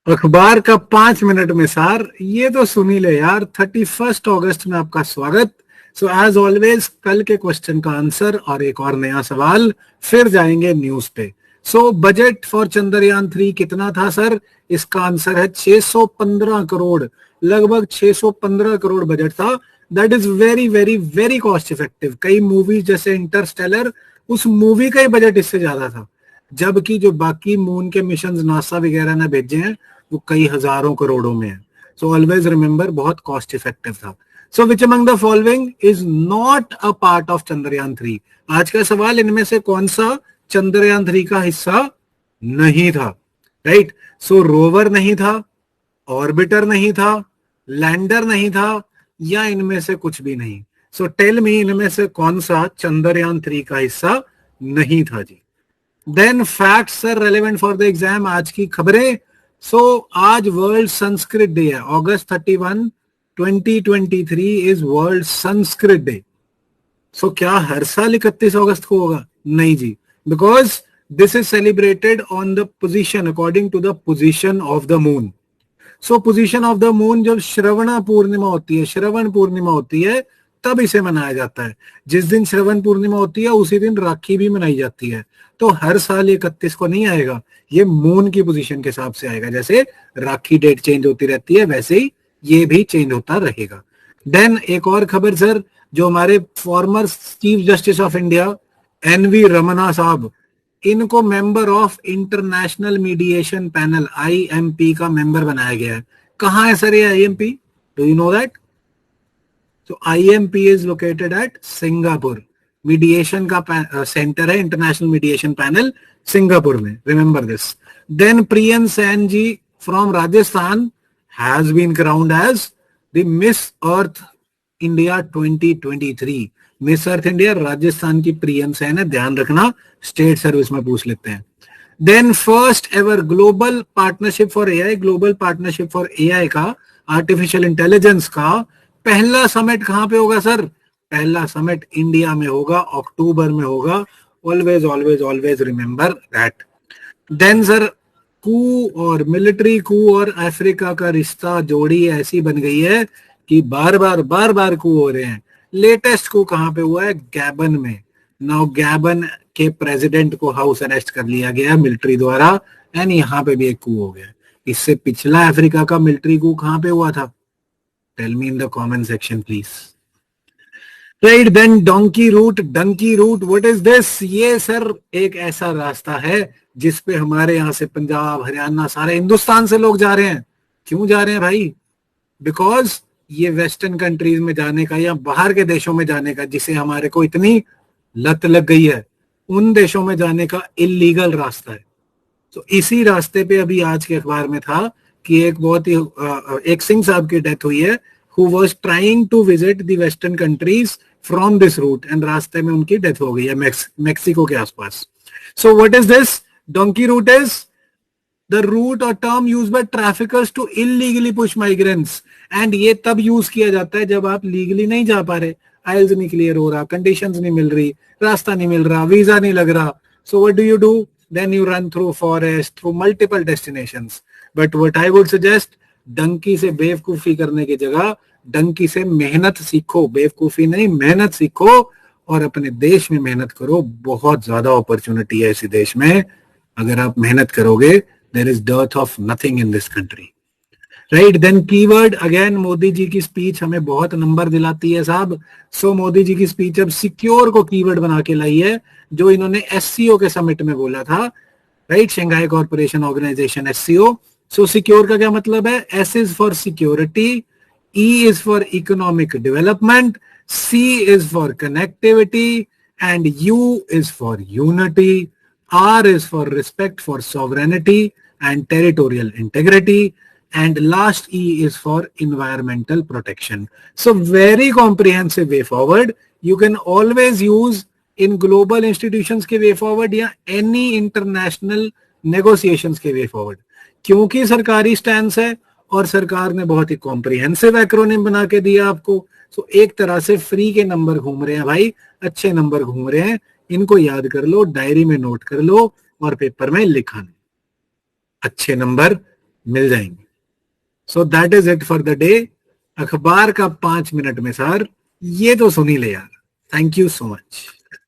अखबार का 5 मिनट में सार, ये तो सुन ही ले यार। 31 अगस्त में आपका स्वागत। सो एज ऑलवेज कल के क्वेश्चन का आंसर और एक और नया सवाल, फिर जाएंगे न्यूज पे। सो बजट फॉर चंद्रयान 3 कितना था सर? इसका आंसर है 615 करोड़। लगभग 615 करोड़ बजट था। That is very very very cost effective. कई मूवीज जैसे इंटरस्टेलर, उस मूवी का ही बजट इससे ज्यादा था। जबकि जो बाकी मून के मिशन नासा वगैरह ने भेजे हैं वो कई हजारों करोड़ों में है। सो ऑलवेज रिमेंबर, बहुत कॉस्ट इफेक्टिव था। So which among the following is not a part of Chandrayaan 3? आज का सवाल, इनमें से कौन सा चंद्रयान 3 का हिस्सा नहीं था? राइट। सो रोवर नहीं था, ऑर्बिटर नहीं था, लैंडर नहीं था, या इनमें से कुछ भी नहीं। सो टेल मी, इनमें से कौन सा चंद्रयान 3 का हिस्सा नहीं था जी? Then facts are relevant for the exam. आज की खबरें। आज वर्ल्ड संस्कृत डे है। August 31, 2023 is world Sanskrit day. क्या हर साल 31 अगस्त को होगा? नहीं जी, because this is celebrated on the position, according to the position of the moon. Position of the moon जब श्रवण पूर्णिमा होती है तब इसे मनाया जाता है। जिस दिन श्रवण पूर्णिमा होती है उसी दिन राखी भी मनाई जाती है। तो हर साल 31 को नहीं आएगा, ये मून की पोजीशन के हिसाब से आएगा। जैसे राखी डेट चेंज होती रहती है वैसे ही ये भी चेंज होता रहेगा। देन एक और खबर सर, जो हमारे former chief justice of India NV Ramana साहब, इनको member of international mediation panel IMP का मेंबर बनाया गया है। कहां है सर ये IMP? Do you know that? IMP is located at Singapore. Mediation का सेंटर है इंटरनेशनल मीडिएशन पैनल सिंगापुर में, remember this. Then Priyan Sain ji from Rajasthan has been crowned as the Miss Earth India 2023। Miss Earth India Rajasthan की prion San है, ध्यान रखना, state service में पूछ लेते हैं। Then first ever global partnership for AI का, आर्टिफिशियल इंटेलिजेंस का पहला समिट कहां पे होगा सर? पहला समिट इंडिया में होगा, अक्टूबर में होगा। Always always always remember that. Then sir, coup और मिलिट्री कू और अफ्रीका का रिश्ता, जोड़ी ऐसी बन गई है कि बार बार कू हो रहे हैं। लेटेस्ट कू कहां पे हुआ है? गैबन में। नाउ गैबन के प्रेसिडेंट को हाउस अरेस्ट कर लिया गया मिलिट्री द्वारा, एंड यहाँ पे भी एक कू हो गया। इससे पिछला अफ्रीका का मिलिट्री कू कहां पे हुआ था? Tell me in the comment section please. Right. Then donkey route, what is this? ये सर एक ऐसा रास्ता है जिसपे हमारे यहाँ से पंजाब, हरियाणा, सारे हिंदुस्तान से लोग जा रहे हैं। क्यों जा रहे हैं भाई? बिकॉज ये वेस्टर्न कंट्रीज में जाने का या बाहर के देशों में जाने का, जिसे हमारे को इतनी लत लग गई है, उन देशों में जाने का इलीगल रास्ता है। तो इसी रास्ते पे अभी आज के अखबार में था कि एक बहुत ही एक सिंह साहब की डेथ हुई है, who was trying to visit the western countries from this route, and रास्ते में उनकी डेथ हो गई है मैक्सिको के आसपास। So what is this? Donkey route is the route or term used by traffickers to illegally push migrants, and ये तब यूज किया जाता है जब आप लीगली नहीं जा पा रहे, आइल्स नहीं क्लियर हो रहा, कंडीशंस नहीं मिल रही, रास्ता नहीं मिल रहा, वीजा नहीं लग रहा। So what do? Then you run through forest, through multiple destinations. But what I would suggest, Dunki से बेवकूफी करने की जगह डंकी से मेहनत सीखो। बेवकूफी नहीं, मेहनत सीखो और अपने देश में मेहनत करो। बहुत ज्यादा अपॉर्चुनिटी है इसी देश में। अगर आप मेहनत करोगे, there is dearth of nothing in this country. Right. Then keyword, again Modi ji की स्पीच हमें बहुत नंबर दिलाती है साहब। मोदी जी की स्पीच अब सिक्योर को कीवर्ड बना के लाई है, जो इन्होंने SCO के समिट में बोला था। Right, Shanghai Cooperation Organisation, SCO। Secure का क्या मतलब है? S is for security, E is for economic development, C is for connectivity, and U is for unity, R is for respect for sovereignty and territorial integrity, and last E is for environmental protection. So very comprehensive way forward. You can always use in global institutions के way forward या any international negotiations के way forward. क्योंकि सरकारी stand है और सरकार ने बहुत ही कॉम्प्रिहेंसिव एक्रोनिम बना के दिया आपको। सो एक तरह से फ्री के नंबर घूम रहे हैं भाई, अच्छे नंबर घूम रहे हैं। इनको याद कर लो, डायरी में नोट कर लो और पेपर में लिखा। अच्छे नंबर मिल जाएंगे। So that is it for the day. अखबार का 5 मिनट में सर, ये तो सुन ही ले यार। Thank you so much.